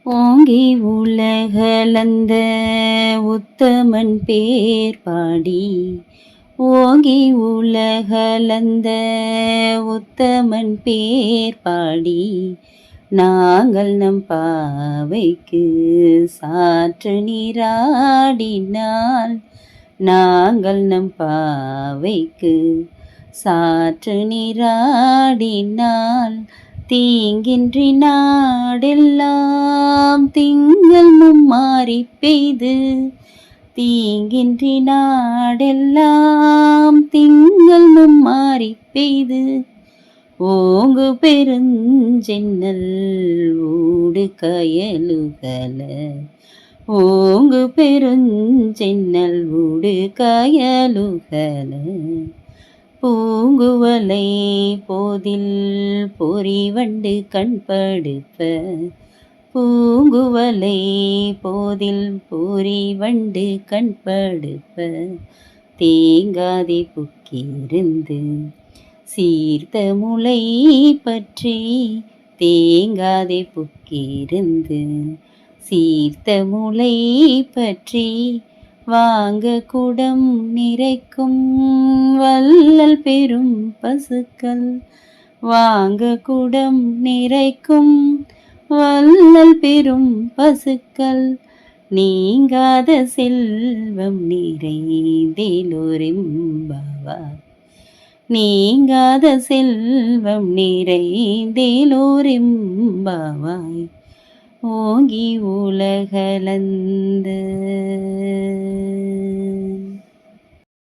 ஓங்கி உலகளந்த உத்தமன் பேர் பாடி, ஓங்கி உலகளந்த உத்தமன் பேர் பாடி, நாங்கள் நம் பாவைக்கு சாற்று நீராடினால், நாங்கள் நம் பாவைக்கு சாற்று நீராடினால், தீங்கின்றி நாடெல்லாம் திங்கள் மும்மாரி பெய்து, தீங்கின்றி நாடெல்லாம் திங்கள் மும்மாரி பெய்து, ஓங்கு பெருஞ்சென்னல் ஊடு கயலுகல, ஓங்கு பெருஞ்சென்னல் ஊடு கயலுகல, பூங்குவலை போதில் பொறிவண்டு கண்படுப்ப, பூங்குவலை போதில் பொறிவண்டு கண்படுப்ப, தேங்காதே புக்கிருந்து சீர்த்த முளை பற்றி, தேங்காதே புக்கிருந்து சீர்த்த முளை பற்றி, வாங்க குடம் நிறைக்கும் வள்ளல் பெரும் பசுக்கள், வாங்க குடம் நிறைக்கும் வள்ளல் பெரும் பசுக்கள், நீங்காத செல்வம் நிறைந்தேலோரெம்பாவாய், நீங்காத செல்வம் நிறைந்தேலோரெம்பாவாய், ஓங்கி உலகளந்த